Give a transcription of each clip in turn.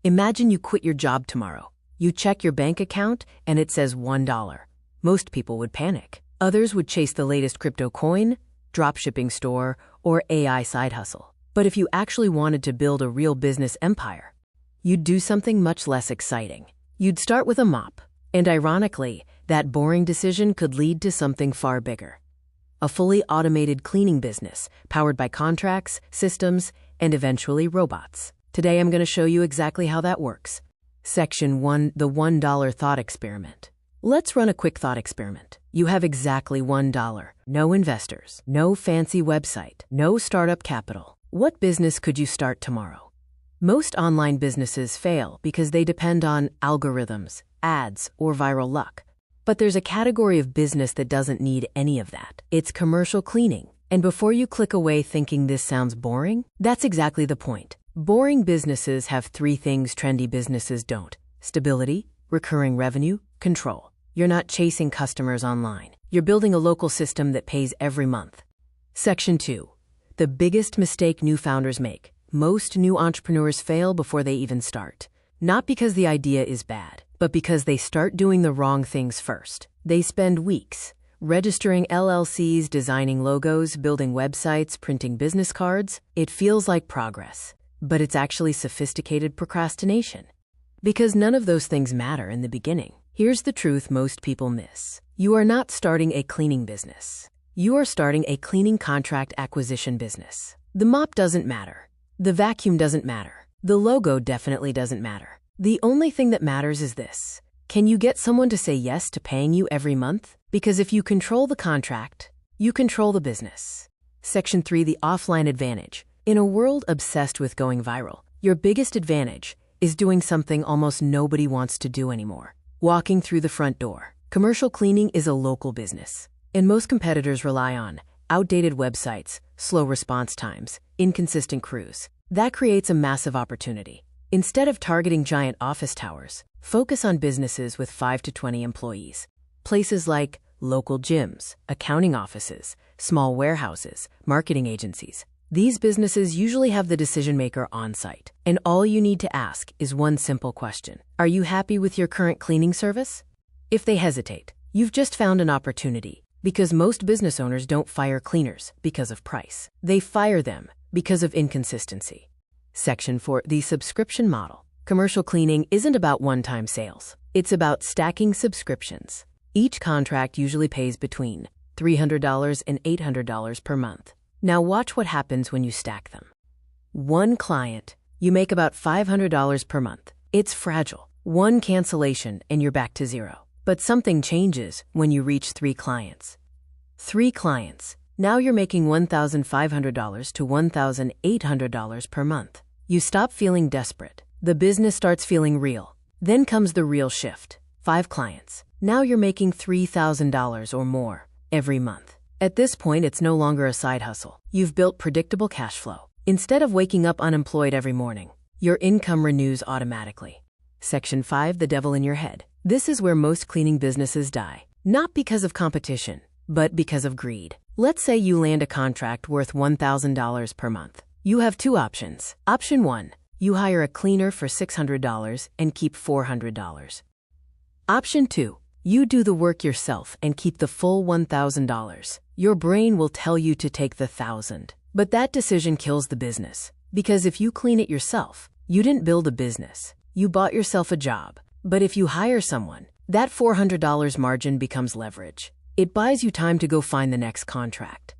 Imagine you quit your job tomorrow. You check your bank account and it says $1. Most people would panic. Others would chase the latest crypto coin, dropshipping store, or AI side hustle. But if you actually wanted to build a real business empire, you'd do something much less exciting. You'd start with a mop. And ironically, that boring decision could lead to something far bigger. A fully automated cleaning business, powered by contracts, systems, and eventually robots. Today I'm going to show you exactly how that works. Section 1, the $1 thought experiment. Let's run a quick thought experiment. You have exactly $1. No investors, no fancy website, no startup capital. What business could you start tomorrow? Most online businesses fail because they depend on algorithms, ads, or viral luck. But there's a category of business that doesn't need any of that. It's commercial cleaning. And before you click away thinking this sounds boring, that's exactly the point. Boring businesses have three things trendy businesses don't: stability, recurring revenue, control. You're not chasing customers online. You're building a local system that pays every month. Section 2. The biggest mistake new founders make. Most new entrepreneurs fail before they even start. Not because the idea is bad, but because they start doing the wrong things first. They spend weeks registering LLCs, designing logos, building websites, printing business cards. It feels like progress, but it's actually sophisticated procrastination. Because none of those things matter in the beginning. Here's the truth most people miss. You are not starting a cleaning business. You are starting a cleaning contract acquisition business. The mop doesn't matter. The vacuum doesn't matter. The logo definitely doesn't matter. The only thing that matters is this: can you get someone to say yes to paying you every month? Because if you control the contract, you control the business. Section 3, the offline advantage. In a world obsessed with going viral, your biggest advantage is doing something almost nobody wants to do anymore: walking through the front door. Commercial cleaning is a local business, and most competitors rely on outdated websites, slow response times, inconsistent crews. That creates a massive opportunity. Instead of targeting giant office towers, focus on businesses with 5 to 20 employees. Places like local gyms, accounting offices, small warehouses, marketing agencies. These businesses usually have the decision maker on site, and all you need to ask is one simple question: are you happy with your current cleaning service? If they hesitate, you've just found an opportunity, because most business owners don't fire cleaners because of price. They fire them because of inconsistency. Section 4, the subscription model. Commercial cleaning isn't about one-time sales. It's about stacking subscriptions. Each contract usually pays between $300 and $800 per month. Now watch what happens when you stack them. One client, you make about $500 per month. It's fragile. One cancellation and you're back to zero. But something changes when you reach 3 clients. 3 clients. Now you're making $1,500 to $1,800 per month. You stop feeling desperate. The business starts feeling real. Then comes the real shift. 5 clients. Now you're making $3,000 or more every month. At this point, it's no longer a side hustle. You've built predictable cash flow. Instead of waking up unemployed every morning, your income renews automatically. Section 5, the devil in your head. This is where most cleaning businesses die. Not because of competition, but because of greed. Let's say you land a contract worth $1,000 per month. You have 2 options. Option 1, you hire a cleaner for $600 and keep $400. Option 2, you do the work yourself and keep the full $1,000. Your brain will tell you to take the $1,000. But that decision kills the business. Because if you clean it yourself, you didn't build a business. You bought yourself a job. But if you hire someone, that $400 margin becomes leverage. It buys you time to go find the next contract.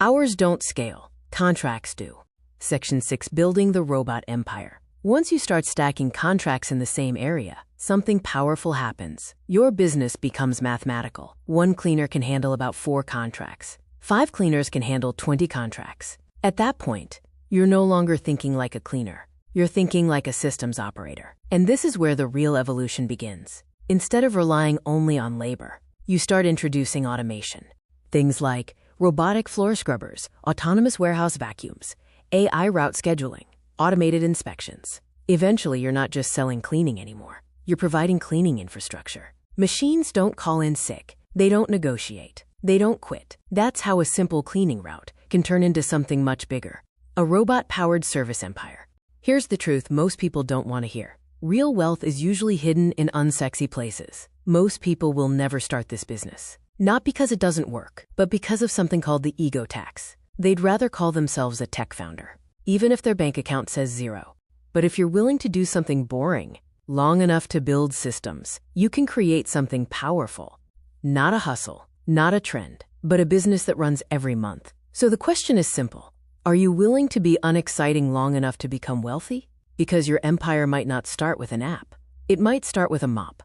Hours don't scale. Contracts do. Section 6, building the robot empire. Once you start stacking contracts in the same area, something powerful happens. Your business becomes mathematical. 1 cleaner can handle about 4 contracts. 5 cleaners can handle 20 contracts. At that point, you're no longer thinking like a cleaner. You're thinking like a systems operator. And this is where the real evolution begins. Instead of relying only on labor, you start introducing automation. Things like robotic floor scrubbers, autonomous warehouse vacuums, AI route scheduling, automated inspections. Eventually, you're not just selling cleaning anymore. You're providing cleaning infrastructure. Machines don't call in sick. They don't negotiate. They don't quit. That's how a simple cleaning route can turn into something much bigger. A robot-powered service empire. Here's the truth most people don't want to hear. Real wealth is usually hidden in unsexy places. Most people will never start this business. Not because it doesn't work, but because of something called the ego tax. They'd rather call themselves a tech founder, even if their bank account says zero. But if you're willing to do something boring, long enough to build systems, you can create something powerful. Not a hustle, not a trend, but a business that runs every month. So the question is simple. Are you willing to be unexciting long enough to become wealthy? Because your empire might not start with an app. It might start with a mop.